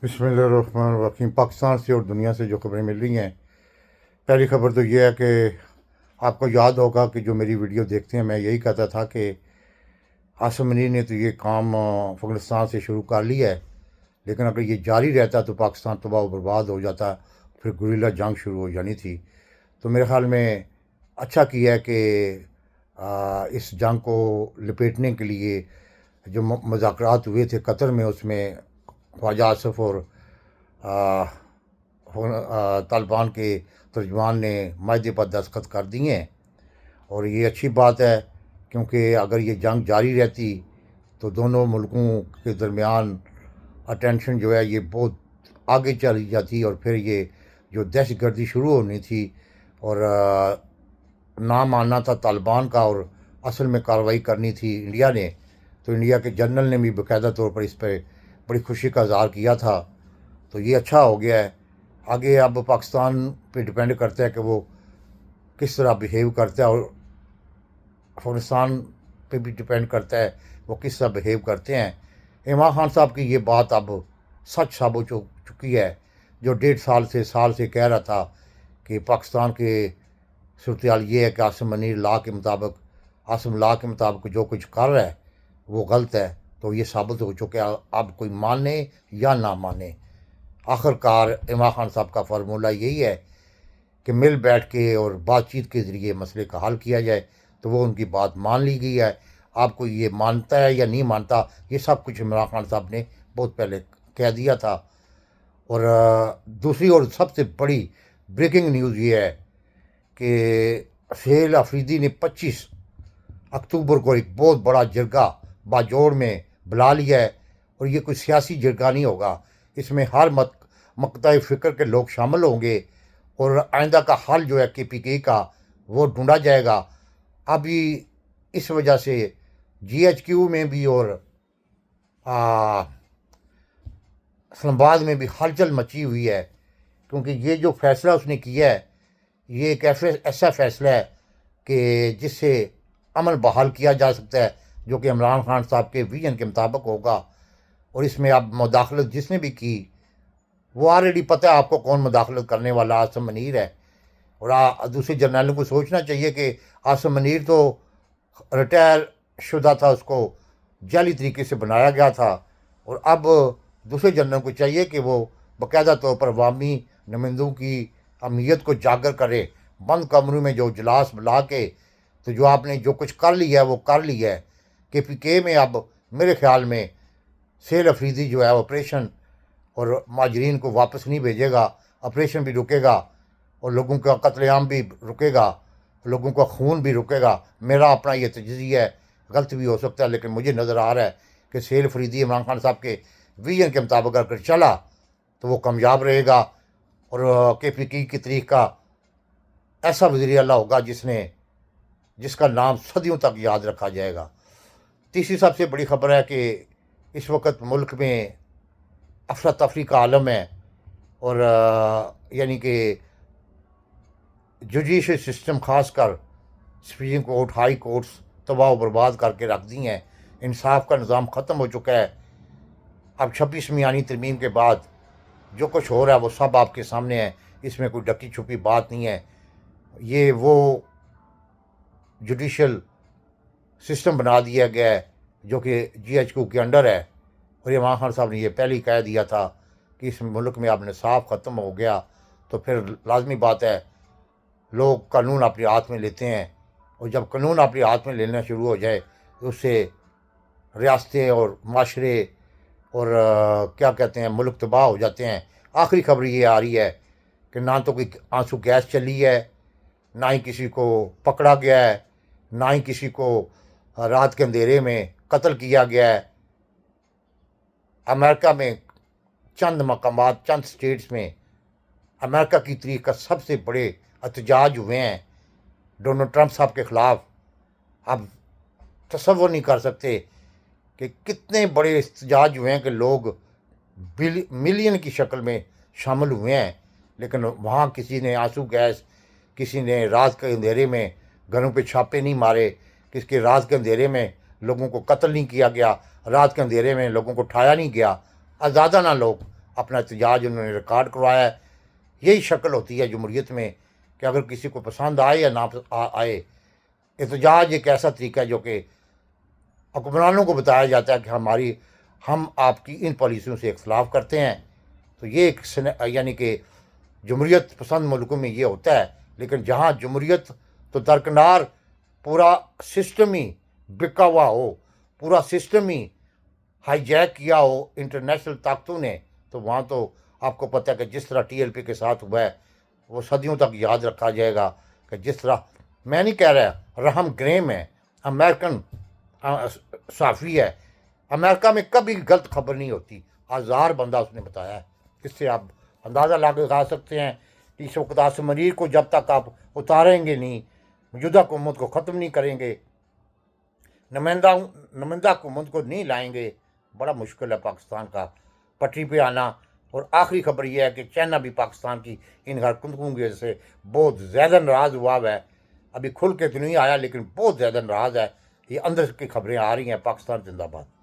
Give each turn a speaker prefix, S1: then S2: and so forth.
S1: बिस्मिल्लाहिर्रहमानिर्रहीम। पाकिस्तान से और दुनिया से जो खबरें मिल रही हैं, पहली खबर तो ये है कि आपको याद होगा कि जो मेरी वीडियो देखते हैं, मैं यही कहता था कि आसिम मनीर ने तो ये काम अफ़गानिस्तान से शुरू कर लिया है, लेकिन अगर ये जारी रहता तो पाकिस्तान तबाह बर्बाद हो जाता, फिर गुरिल्ला जंग शुरू हो जानी थी। तो मेरे ख़्याल में अच्छा किया है कि इस जंग को लपेटने के लिए जो मुज़ाकरात हुए थे कतर में, उसमें ख्वाजा आसिफ और तालिबान के तर्जमान ने माहदे पर दस्तखत कर दिए हैं। और ये अच्छी बात है, क्योंकि अगर ये जंग जारी रहती तो दोनों मुल्कों के दरमियान अटेंशन जो है ये बहुत आगे चली जाती, और फिर ये जो दहशत गर्दी शुरू होनी थी और ना मानना था तालिबान का और असल में कार्रवाई करनी थी इंडिया ने, तो इंडिया के जनरल ने भी बाकायदा तौर पर इस पर बड़ी खुशी का इज़हार किया था। तो ये अच्छा हो गया है। आगे अब पाकिस्तान पे डिपेंड करता है कि वो किस तरह बिहेव करता है, और अफ़गानिस्तान पे भी डिपेंड करता है वो किस तरह बिहेव करते हैं। इमरान खान साहब की ये बात अब सच साबित हो चुकी है। जो 1.5 साल से कह रहा था कि पाकिस्तान के सूरत हाल ये है कि आसिम मनीर आसिम ला के मुताबिक जो कुछ कर रहा है वो गलत है, तो ये साबित हो चुका है। अब कोई माने या ना माने, आखिरकार इमरान खान साहब का फार्मूला यही है कि मिल बैठ के और बातचीत के ज़रिए मसले का हल किया जाए। तो वो उनकी बात मान ली गई है। आपको ये मानता है या नहीं मानता, ये सब कुछ इमरान खान साहब ने बहुत पहले कह दिया था। और दूसरी और सबसे बड़ी ब्रेकिंग न्यूज़ ये है कि सुहेल अफरीदी ने 25 अक्टूबर को एक बहुत बड़ा जरगा बाजोड़ में बुला लिया है। और ये कोई सियासी जरगा नहीं होगा, इसमें हर मकता फ़िक्र के लोग शामिल होंगे और आइंदा का हल जो है KPK का वो ढूंढा जाएगा। अभी इस वजह से GHQ में भी और इस्लामाबाद में भी हलचल मची हुई है, क्योंकि ये जो फ़ैसला उसने किया है ये एक ऐसा फ़ैसला है कि जिससे अमन बहाल किया जा सकता है, जो कि इमरान खान साहब के विजन के मुताबिक होगा। और इसमें अब मुदाखलत जिसने भी की वो ऑलरेडी पता है आपको कौन मुदाखलत करने वाला आसिम मनीर है। और दूसरे जर्नलों को सोचना चाहिए कि आसिम मनीर तो रिटायर शुदा था, उसको जाली तरीके से बनाया गया था। और अब दूसरे जर्नलों को चाहिए कि वो बाकायदा तौर पर अवामी नुमाइंदों की अहमियत को जागर करे, बंद कमरों में जो इजलास बुला के, तो जो आपने जो कुछ कर लिया है वो कर लिया है। KPK में अब मेरे ख्याल में सुहेल अफरीदी जो है ऑपरेशन और माजरीन को वापस नहीं भेजेगा, ऑपरेशन भी रुकेगा और लोगों का कत्लेआम भी रुकेगा, लोगों का खून भी रुकेगा। मेरा अपना ये तजज़िया है, गलत भी हो सकता है, लेकिन मुझे नज़र आ रहा है कि सुहेल अफरीदी इमरान खान साहब के विजन के मुताबिक अगर चला तो वो कामयाब रहेगा और KPK की तरीक़ का ऐसा वज़ीर आला होगा जिसका नाम सदियों तक याद रखा जाएगा। तीसरी सबसे बड़ी खबर है कि इस वक्त मुल्क में अफरा तफरी का आलम है, और यानी कि जुडिशल सिस्टम ख़ास कर सुप्रीम कोर्ट, हाई कोर्ट्स तबाह बर्बाद करके रख दी हैं। इंसाफ का निज़ाम ख़त्म हो चुका है। अब 26वीं आनी तरमीम के बाद जो कुछ हो रहा है वो सब आपके सामने है, इसमें कोई ढकी छुपी बात नहीं है। ये वो जुडिशल सिस्टम बना दिया गया है जो कि GHQ के अंडर है। और इमरान खान साहब ने ये पहले ही कह दिया था कि इस मुल्क में अब इंसाफ ख़त्म हो गया, तो फिर लाजमी बात है लोग कानून अपने हाथ में लेते हैं। और जब कानून अपने हाथ में लेना शुरू हो जाए तो उससे रियासतें और माशरे और क्या कहते हैं मुल्क तबाह हो जाते हैं। आखिरी खबर ये आ रही है कि ना तो कोई आंसू गैस चली है, ना ही किसी को पकड़ा गया है, ना ही किसी को रात के अंधेरे में कत्ल किया गया है। अमेरिका में चंद मकामात, चंद स्टेट्स में अमेरिका की तरीक़ का सबसे बड़े एहतजाज हुए हैं डोनाल्ड ट्रंप साहब के ख़िलाफ़। आप तसव्वुर नहीं कर सकते कि कितने बड़े एहतजाज हुए हैं कि लोग मिलियन की शक्ल में शामिल हुए हैं, लेकिन वहाँ किसी ने आंसू गैस, किसी ने रात के अंधेरे में घरों पे छापे नहीं मारे, किसके रात के अंधेरे में लोगों को कत्ल नहीं किया गया, रात के अंधेरे में लोगों को उठाया नहीं गया। आज़ादाना लोग اپنا احتجاج انہوں نے ریکارڈ کروایا ہے۔ یہی شکل ہوتی ہے جمہوریت میں کہ اگر کسی کو پسند آئے یا نہ آئے، احتجاج ایک ایسا طریقہ ہے جو کہ حکمرانوں کو بتایا جاتا ہے کہ ہم آپ کی ان پالیسیوں سے اختلاف کرتے ہیں۔ تو یہ ایک یعنی کہ جمہوریت پسند ملکوں میں یہ ہوتا ہے، لیکن جہاں جمہوریت تو درکنار پورا سسٹم ہی بکا ہوا ہو، پورا سسٹم ہی ہائی جیک کیا ہو انٹرنیشنل طاقتوں نے، تو وہاں تو آپ کو پتہ ہے کہ جس طرح ٹی ایل پی کے ساتھ ہوا ہے وہ صدیوں تک یاد رکھا جائے گا کہ جس طرح، میں نہیں کہہ رہا، رحم گریم ہے امریکن صحافی ہے، امریکہ میں کبھی غلط خبر نہیں ہوتی، ہزار بندہ اس نے بتایا ہے۔ اس سے آپ اندازہ لگا سکتے ہیں کہ اس وقت عاصم منیر کو جب تک آپ اتاریں گے نہیں، موجودہ حکومت کو ختم نہیں کریں گے، نمائندہ حکومت کو نہیں لائیں گے، بڑا مشکل ہے پاکستان کا پٹری پہ آنا۔ اور آخری خبر یہ ہے کہ چائنا بھی پاکستان کی ان حرکتوں کی وجہ سے بہت زیادہ ناراض ہوا ہے۔ ابھی کھل کے تو نہیں آیا لیکن بہت زیادہ ناراض ہے۔ یہ اندر کی خبریں آ رہی ہیں۔ پاکستان زندہ باد۔